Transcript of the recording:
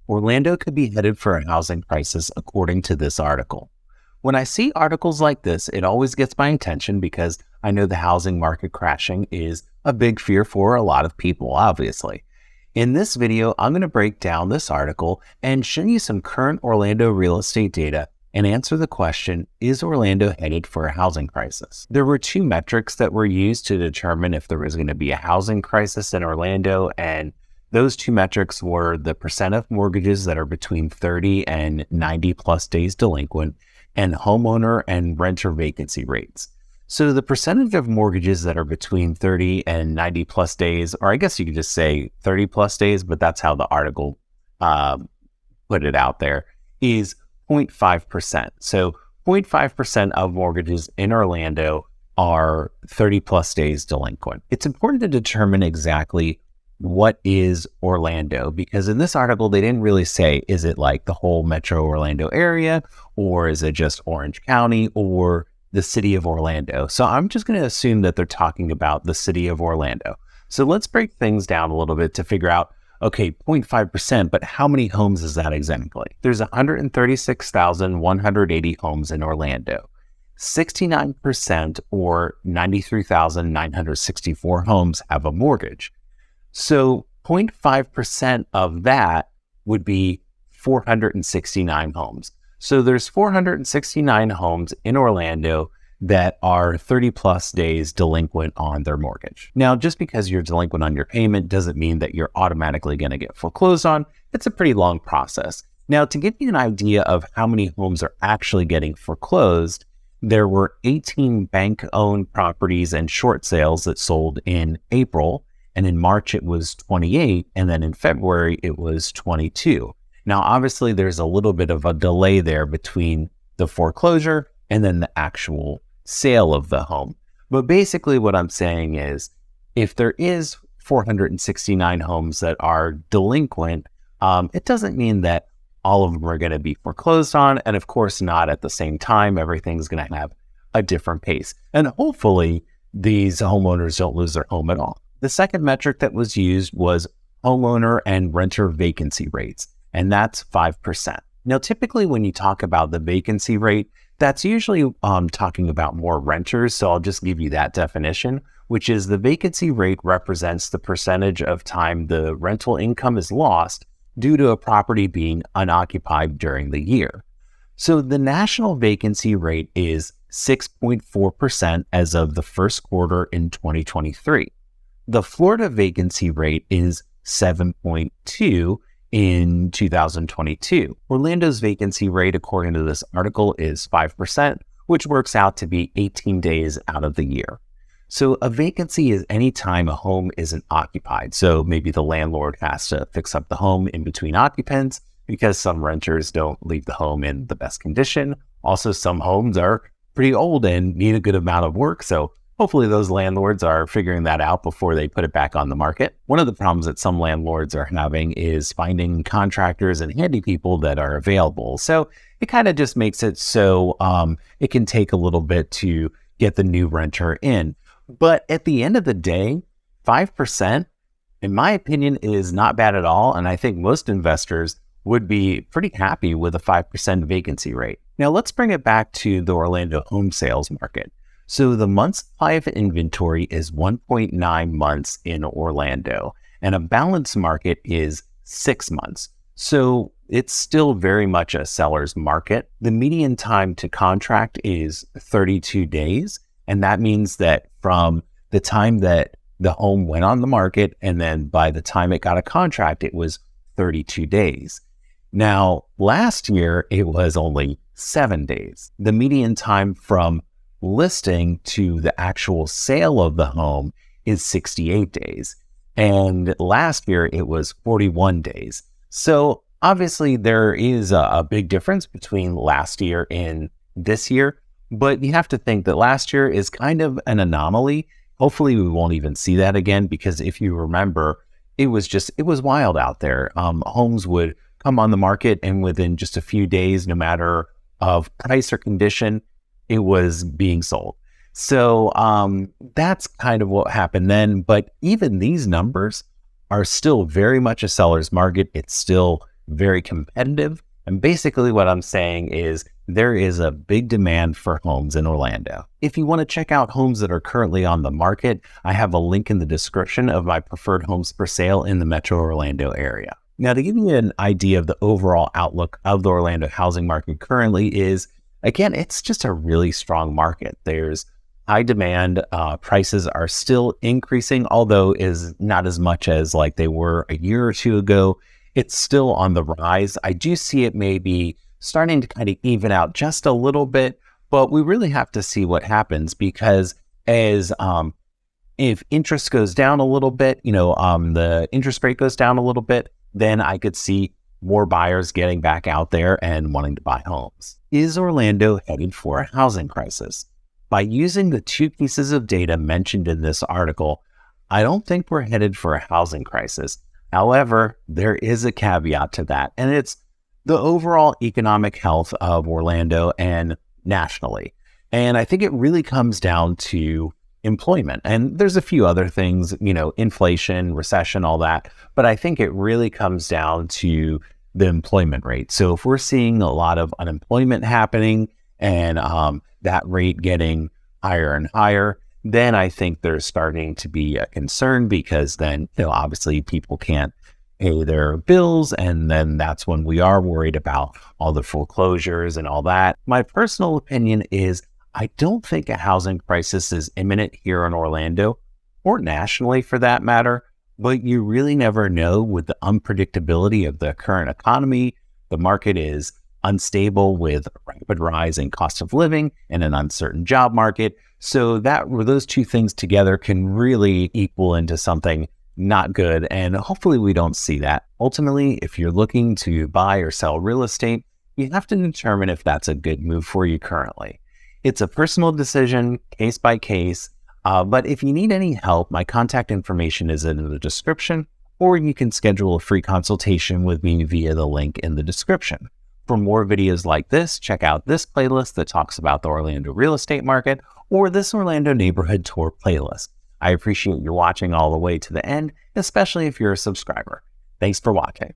Orlando could be headed for a housing crisis, according to this article. When I see articles like this, it always gets my attention because I know the housing market crashing is a big fear for a lot of people, obviously. In this video, I'm going to break down this article and show you some current Orlando real estate data and answer the question, is Orlando headed for a housing crisis? There were two metrics that were used to determine if there was going to be a housing crisis in Orlando, and those two metrics were the percent of mortgages that are between 30 and 90 plus days delinquent, and homeowner and renter vacancy rates. So the percentage of mortgages that are between 30 and 90 plus days, or I guess you could just say 30 plus days, but that's how the article put it out there, is 0.5%. So 0.5% of mortgages in Orlando are 30 plus days delinquent. It's important to determine exactly what is Orlando, because in this article, they didn't really say, is it like the whole metro Orlando area, or is it just Orange County, or the city of Orlando? So I'm just going to assume that they're talking about the city of Orlando. So let's break things down a little bit to figure out, okay, 0.5%, but how many homes is that exactly? There's 136,180 homes in Orlando. 69% or 93,964 homes have a mortgage. So 0.5% of that would be 469 homes. So there's 469 homes in Orlando that are 30 plus days delinquent on their mortgage. Now, just because you're delinquent on your payment doesn't mean that you're automatically going to get foreclosed on. It's a pretty long process. Now, to give you an idea of how many homes are actually getting foreclosed, there were 18 bank-owned properties and short sales that sold in April. And in March, it was 28. And then in February, it was 22. Now, obviously, there's a little bit of a delay there between the foreclosure and then the actual sale of the home. But basically what I'm saying is, if there is 469 homes that are delinquent, it doesn't mean that all of them are going to be foreclosed on. And of course, not at the same time. Everything's going to have a different pace. And hopefully, these homeowners don't lose their home at all. The second metric that was used was homeowner and renter vacancy rates, and that's 5%. Now, typically when you talk about the vacancy rate, that's usually talking about more renters. So I'll just give you that definition, which is the vacancy rate represents the percentage of time the rental income is lost due to a property being unoccupied during the year. So the national vacancy rate is 6.4% as of the first quarter in 2023. The Florida vacancy rate is 7.2 in 2022. Orlando's vacancy rate, according to this article, is 5%, which works out to be 18 days out of the year. So a vacancy is any time a home isn't occupied. So maybe the landlord has to fix up the home in between occupants because some renters don't leave the home in the best condition. Also, some homes are pretty old and need a good amount of work. So hopefully those landlords are figuring that out before they put it back on the market. One of the problems that some landlords are having is finding contractors and handy people that are available. So it kind of just makes it so it can take a little bit to get the new renter in. But at the end of the day, 5%, in my opinion, is not bad at all. And I think most investors would be pretty happy with a 5% vacancy rate. Now let's bring it back to the Orlando home sales market. So the month's supply of inventory is 1.9 months in Orlando, and a balanced market is 6 months. So it's still very much a seller's market. The median time to contract is 32 days. And that means that from the time that the home went on the market and then by the time it got a contract, it was 32 days. Now, last year, it was only 7 days. The median time from listing to the actual sale of the home is 68 days. And last year it was 41 days. So obviously there is a big difference between last year and this year, but you have to think that last year is kind of an anomaly. Hopefully we won't even see that again, because if you remember, it was wild out there. Homes would come on the market and within just a few days, no matter of price or condition, it was being sold. So that's kind of what happened then. But even these numbers are still very much a seller's market. It's still very competitive. And basically what I'm saying is there is a big demand for homes in Orlando. If you want to check out homes that are currently on the market, I have a link in the description of my preferred homes for sale in the Metro Orlando area. Now, to give you an idea of the overall outlook of the Orlando housing market currently is, again, it's just a really strong market. There's high demand. Prices are still increasing, although is not as much as like they were a year or two ago. It's still on the rise. I do see it maybe starting to kind of even out just a little bit, but we really have to see what happens because as if interest goes down a little bit, the interest rate goes down a little bit, then I could see more buyers getting back out there and wanting to buy homes. Is Orlando headed for a housing crisis? By using the two pieces of data mentioned in this article, I don't think we're headed for a housing crisis. However, there is a caveat to that, and it's the overall economic health of Orlando and nationally. And I think it really comes down to employment. And there's a few other things, inflation, recession, all that. But I think it really comes down to the employment rate. So if we're seeing a lot of unemployment happening and that rate getting higher and higher, then I think there's starting to be a concern because then, obviously people can't pay their bills. And then that's when we are worried about all the foreclosures and all that. My personal opinion is I don't think a housing crisis is imminent here in Orlando or nationally for that matter, but you really never know with the unpredictability of the current economy. The market is unstable with a rapid rise in cost of living and an uncertain job market. So those two things together can really equal into something not good. And hopefully we don't see that. Ultimately, if you're looking to buy or sell real estate, you have to determine if that's a good move for you currently. It's a personal decision, case by case. But if you need any help, my contact information is in the description, or you can schedule a free consultation with me via the link in the description. For more videos like this, check out this playlist that talks about the Orlando real estate market or this Orlando neighborhood tour playlist. I appreciate you watching all the way to the end, especially if you're a subscriber. Thanks for watching.